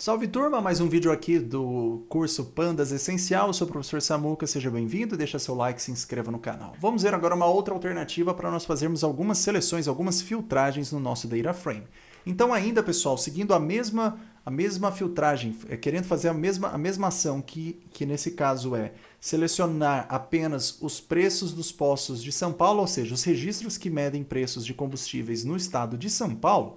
Salve turma, mais um vídeo aqui do curso Pandas Essencial. Eu sou o professor Samuca, seja bem-vindo, deixa seu like e se inscreva no canal. Vamos ver agora uma outra alternativa para nós fazermos algumas seleções, algumas filtragens no nosso data frame. Então ainda, pessoal, seguindo a mesma filtragem, querendo fazer a mesma ação que nesse caso é selecionar apenas os preços dos postos de São Paulo, ou seja, os registros que medem preços de combustíveis no estado de São Paulo.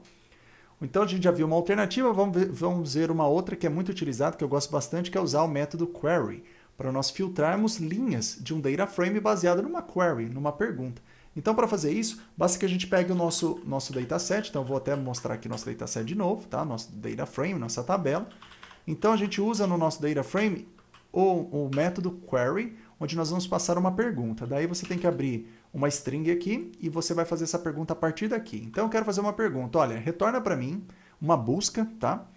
Então a gente já viu uma alternativa, vamos ver uma outra que é muito utilizada, que eu gosto bastante, que é usar o método query, para nós filtrarmos linhas de um data frame baseado numa query, numa pergunta. Então para fazer isso, basta que a gente pegue o nosso dataset, então eu vou até mostrar aqui nosso dataset de novo, tá? Nosso data frame, nossa tabela. Então a gente usa no nosso data frame o método query, onde nós vamos passar uma pergunta. Daí você tem que abrir uma string aqui e você vai fazer essa pergunta a partir daqui. Então eu quero fazer uma pergunta, olha, retorna para mim uma busca, tá?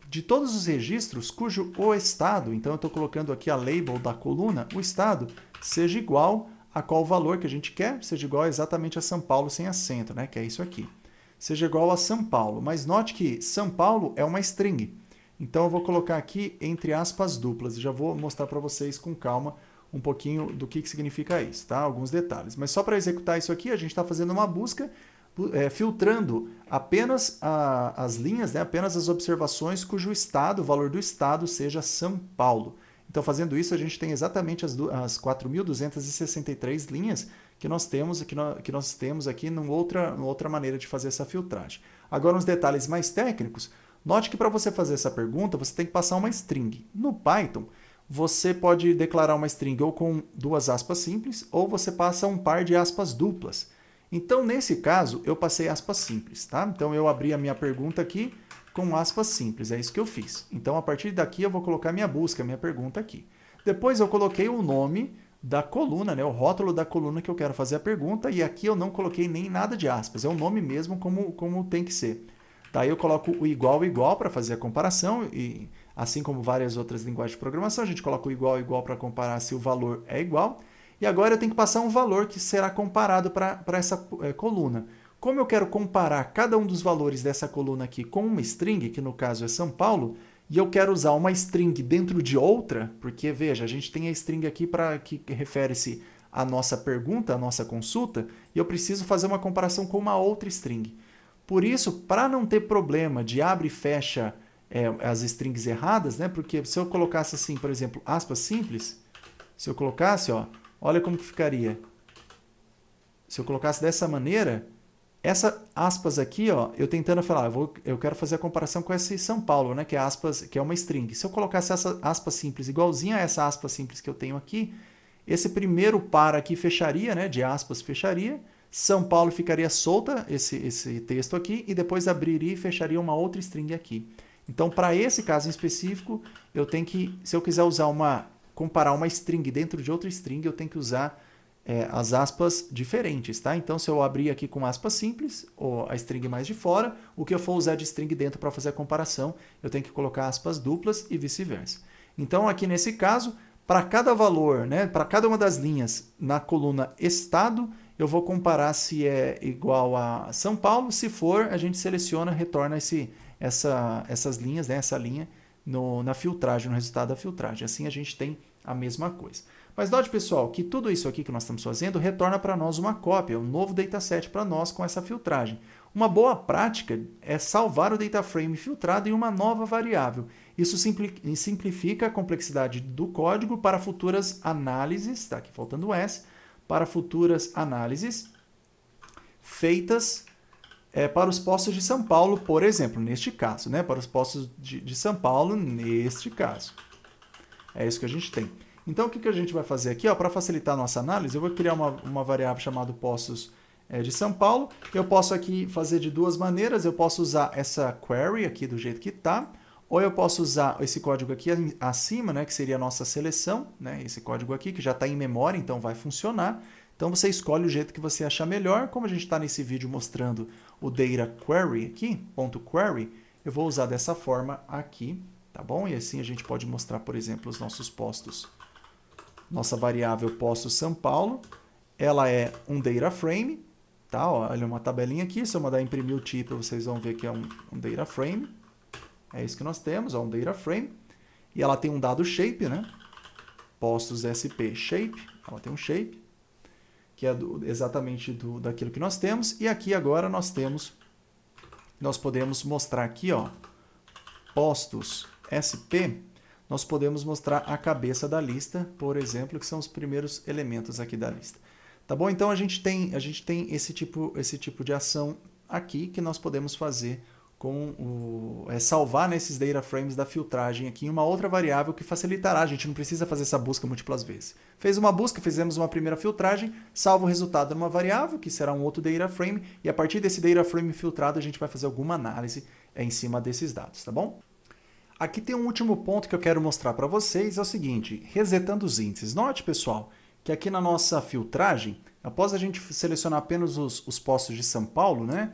De todos os registros cujo o estado, então eu estou colocando aqui a label da coluna, o estado seja igual a qual valor que a gente quer, seja igual exatamente a São Paulo sem acento, né? Que é isso aqui. Seja igual a São Paulo, mas note que São Paulo é uma string. Então eu vou colocar aqui entre aspas duplas e já vou mostrar para vocês com calma um pouquinho do que significa isso, tá? Alguns detalhes. Mas só para executar isso aqui, a gente está fazendo uma busca filtrando apenas as linhas, né? Apenas as observações cujo estado, o valor do estado seja São Paulo. Então fazendo isso, a gente tem exatamente as 4.263 linhas que nós temos aqui numa outra maneira de fazer essa filtragem. Agora uns detalhes mais técnicos. Note que para você fazer essa pergunta, você tem que passar uma string. No Python, você pode declarar uma string ou com duas aspas simples, ou você passa um par de aspas duplas. Então, nesse caso, eu passei aspas simples, tá? Então, eu abri a minha pergunta aqui com aspas simples, é isso que eu fiz. Então, a partir daqui, eu vou colocar minha busca, minha pergunta aqui. Depois, eu coloquei o nome da coluna, né? O rótulo da coluna que eu quero fazer a pergunta, e aqui eu não coloquei nem nada de aspas, é o nome mesmo como tem que ser. Daí eu coloco o igual para fazer a comparação, e assim como várias outras linguagens de programação, a gente coloca o igual para comparar se o valor é igual. E agora eu tenho que passar um valor que será comparado para essa coluna. Como eu quero comparar cada um dos valores dessa coluna aqui com uma string, que no caso é São Paulo, e eu quero usar uma string dentro de outra, porque veja, a gente tem a string aqui que refere-se à nossa pergunta, à nossa consulta, e eu preciso fazer uma comparação com uma outra string. Por isso, para não ter problema de abre e fecha as strings erradas, né? Porque se eu colocasse assim, por exemplo, aspas simples, se eu colocasse, ó, olha como que ficaria. Se eu colocasse dessa maneira, essa aspas aqui, ó, eu tentando falar, eu quero fazer a comparação com esse São Paulo, né? Que é uma string. Se eu colocasse essa aspas simples igualzinha a essa aspas simples que eu tenho aqui, esse primeiro par aqui fecharia, né? De aspas fecharia. São Paulo ficaria solta, esse texto aqui, e depois abriria e fecharia uma outra string aqui. Então, para esse caso em específico, eu tenho que, se eu quiser comparar uma string dentro de outra string, eu tenho que usar as aspas diferentes, tá? Então, se eu abrir aqui com aspas simples, ou a string mais de fora, o que eu for usar de string dentro para fazer a comparação, eu tenho que colocar aspas duplas e vice-versa. Então, aqui nesse caso, para cada valor, né, para cada uma das linhas na coluna estado, eu vou comparar se é igual a São Paulo. Se for, a gente seleciona, retorna essas linhas, né, essa linha na filtragem, no resultado da filtragem. Assim a gente tem a mesma coisa. Mas note, pessoal, que tudo isso aqui que nós estamos fazendo retorna para nós uma cópia, um novo dataset para nós com essa filtragem. Uma boa prática é salvar o data frame filtrado em uma nova variável. Isso simplifica a complexidade do código para futuras análises, está aqui faltando o S, para futuras análises feitas para os postos de São Paulo, por exemplo, neste caso, né? Para os postos de São Paulo, neste caso. É isso que a gente tem. Então, o que a gente vai fazer aqui? Para facilitar a nossa análise, eu vou criar uma variável chamada postos de São Paulo. Eu posso aqui fazer de duas maneiras. Eu posso usar essa query aqui do jeito que está, ou eu posso usar esse código aqui acima, né, que seria a nossa seleção, né, esse código aqui, que já está em memória, então vai funcionar. Então você escolhe o jeito que você achar melhor. Como a gente está nesse vídeo mostrando o data query aqui, .query, eu vou usar dessa forma aqui, tá bom? E assim a gente pode mostrar, por exemplo, os nossos postos. Nossa variável postos São Paulo, ela é um data frame, tá? Olha uma tabelinha aqui, se eu mandar imprimir o tipo, vocês vão ver que é um data frame. É isso que nós temos, ó, um data frame. E ela tem um dado shape, né? Postos SP shape, ela tem um shape, que é exatamente daquilo que nós temos. E aqui agora nós podemos mostrar aqui, ó, postos SP, nós podemos mostrar a cabeça da lista, por exemplo, que são os primeiros elementos aqui da lista. Tá bom? Então a gente tem esse tipo de ação aqui que nós podemos fazer com salvar nesses data frames da filtragem aqui em uma outra variável que facilitará. A gente não precisa fazer essa busca múltiplas vezes. Fez uma busca, fizemos uma primeira filtragem, salva o resultado numa variável, que será um outro data frame, e a partir desse data frame filtrado a gente vai fazer alguma análise em cima desses dados, tá bom? Aqui tem um último ponto que eu quero mostrar para vocês, é o seguinte, resetando os índices. Note, pessoal, que aqui na nossa filtragem, após a gente selecionar apenas os postos de São Paulo, né,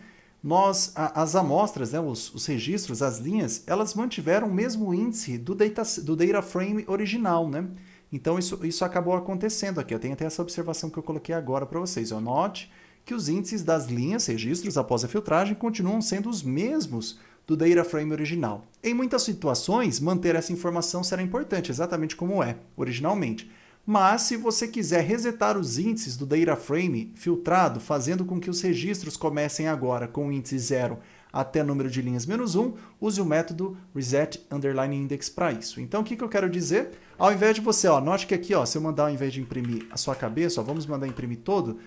as amostras, né, os registros, as linhas, elas mantiveram o mesmo índice do data frame original, né? Então isso acabou acontecendo aqui. Eu tenho até essa observação que eu coloquei agora para vocês. Ó. Note que os índices das linhas, registros, após a filtragem, continuam sendo os mesmos do data frame original. Em muitas situações, manter essa informação será importante, exatamente como é originalmente. Mas, se você quiser resetar os índices do data frame filtrado, fazendo com que os registros comecem agora com o índice 0 até número de linhas -1, use o método reset_index para isso. Então, o que eu quero dizer? Ao invés de você, ó, note que aqui, ó, se eu mandar, ao invés de imprimir a sua cabeça, ó, vamos mandar imprimir todo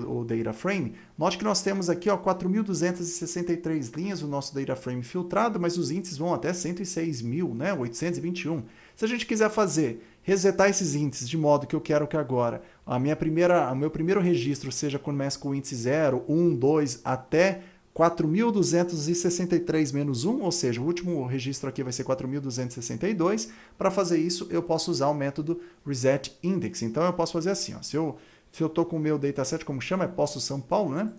o data frame, note que nós temos aqui, ó, 4.263 linhas, o nosso data frame filtrado, mas os índices vão até 106.000, né, 821. Se a gente quiser resetar esses índices de modo que eu quero que agora o meu primeiro registro comece com o índice 0, 1, 2 até 4.263 menos 1, ou seja, o último registro aqui vai ser 4.262. Para fazer isso, eu posso usar o método resetIndex. Então, eu posso fazer assim, ó, se eu estou com o meu dataset, como chama, é posto São Paulo, né?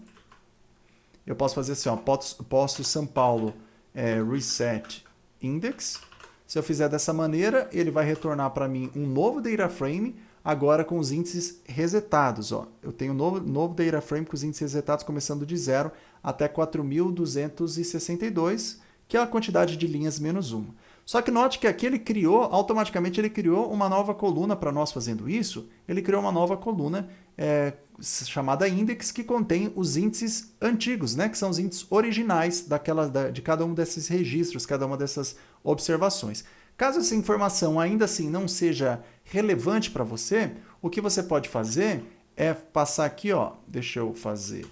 Eu posso fazer assim, ó, posto São Paulo resetIndex. Se eu fizer dessa maneira, ele vai retornar para mim um novo data frame, agora com os índices resetados. Ó. Eu tenho um novo data frame com os índices resetados começando de 0 até 4.262, que é a quantidade de linhas menos 1. Só que note que aqui automaticamente ele criou uma nova coluna para nós fazendo isso. Ele criou uma nova coluna chamada index, que contém os índices antigos, né, que são os índices originais de cada um desses registros, cada uma dessas observações. Caso essa informação ainda assim não seja relevante para você, o que você pode fazer é passar aqui, ó, deixa eu fazer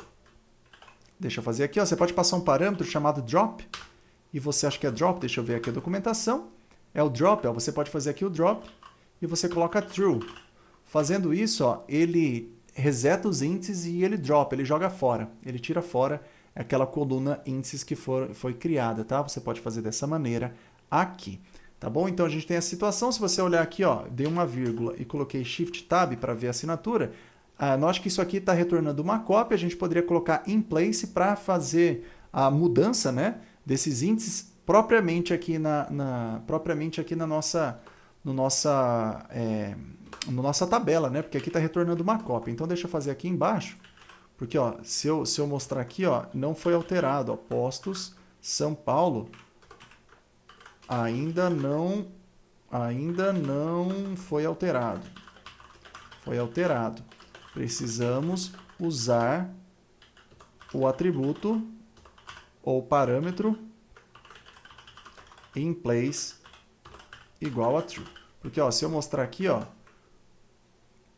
aqui, ó, você pode passar um parâmetro chamado drop, e você acha que é drop, deixa eu ver aqui a documentação, é o drop, ó, você pode fazer aqui o drop, e você coloca true. Fazendo isso, ó, ele reseta os índices e ele drop, ele joga fora, ele tira fora aquela coluna índices que foi criada, tá? Você pode fazer dessa maneira aqui. Tá bom? Então a gente tem a situação, se você olhar aqui, ó, dei uma vírgula e coloquei Shift Tab para ver a assinatura, note que isso aqui está retornando uma cópia, a gente poderia colocar in place para fazer a mudança, né, desses índices propriamente aqui na nossa tabela, né, porque aqui está retornando uma cópia. Então deixa eu fazer aqui embaixo, porque ó, se eu mostrar aqui, ó, não foi alterado, ó, postos São Paulo ainda não foi alterado. Foi alterado. Precisamos usar o atributo ou parâmetro in place igual a true. Porque ó, se eu mostrar aqui, ó,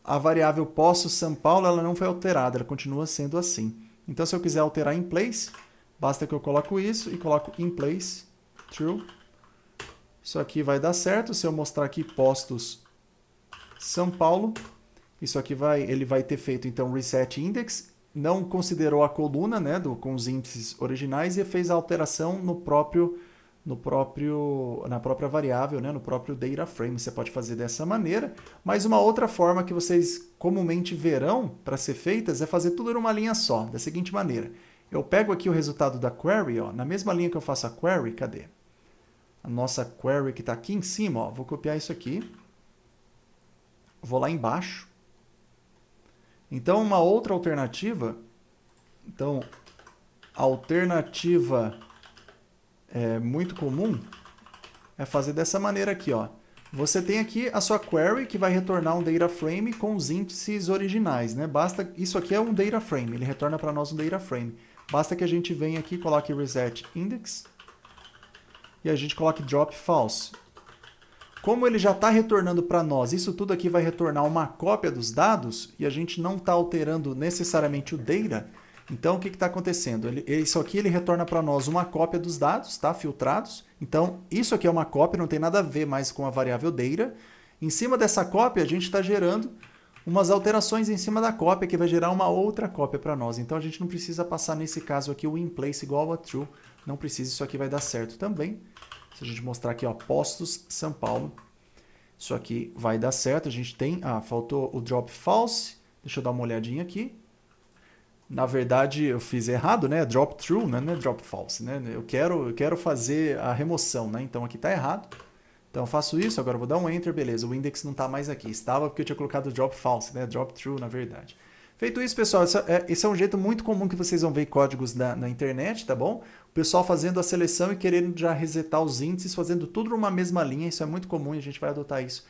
a variável posto São Paulo ela não foi alterada, ela continua sendo assim. Então, se eu quiser alterar in place, basta que eu coloco isso e coloco in place true. Isso aqui vai dar certo. Se eu mostrar aqui postos São Paulo, isso aqui ele vai ter feito então reset index, não considerou a coluna, né, com os índices originais e fez a alteração na própria variável, né, no próprio data frame. Você pode fazer dessa maneira, mas uma outra forma que vocês comumente verão para ser feitas é fazer tudo numa linha só, da seguinte maneira. Eu pego aqui o resultado da query, ó, na mesma linha que eu faço a query, cadê? A nossa query que está aqui em cima, ó, vou copiar isso aqui, vou lá embaixo. Então, uma outra alternativa, a alternativa muito comum é fazer dessa maneira aqui, ó. Você tem aqui a sua query que vai retornar um data frame com os índices originais, né? Basta, isso aqui é um data frame, ele retorna para nós um data frame. Basta que a gente venha aqui, coloque reset index e a gente coloque drop false. Como ele já está retornando para nós, isso tudo aqui vai retornar uma cópia dos dados e a gente não está alterando necessariamente o data. Então, o que está acontecendo? Isso aqui ele retorna para nós uma cópia dos dados, tá? Filtrados. Então, isso aqui é uma cópia, não tem nada a ver mais com a variável data. Em cima dessa cópia, a gente está gerando umas alterações em cima da cópia, que vai gerar uma outra cópia para nós. Então, a gente não precisa passar, nesse caso aqui, o inPlace igual a true. Não precisa, isso aqui vai dar certo também. Se a gente mostrar aqui, ó, Postos, São Paulo, isso aqui vai dar certo. A gente tem, faltou o drop false. Deixa eu dar uma olhadinha aqui. Na verdade, eu fiz errado, né? Drop true, né? Não é drop false, né? Eu quero fazer a remoção, né? Então aqui está errado. Então eu faço isso, agora eu vou dar um enter, beleza. O index não está mais aqui. Estava porque eu tinha colocado drop false, né? Drop true, na verdade. Feito isso, pessoal, esse é um jeito muito comum que vocês vão ver códigos na internet, tá bom? O pessoal fazendo a seleção e querendo já resetar os índices, fazendo tudo numa mesma linha. Isso é muito comum e a gente vai adotar isso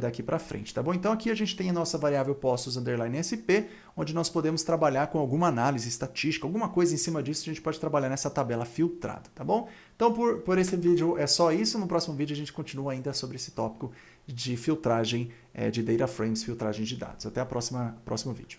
daqui para frente, tá bom? Então aqui a gente tem a nossa variável postos underline SP, onde nós podemos trabalhar com alguma análise estatística, alguma coisa em cima disso, a gente pode trabalhar nessa tabela filtrada, tá bom? Então por esse vídeo é só isso, no próximo vídeo a gente continua ainda sobre esse tópico de filtragem de data frames, filtragem de dados. Até o próximo vídeo.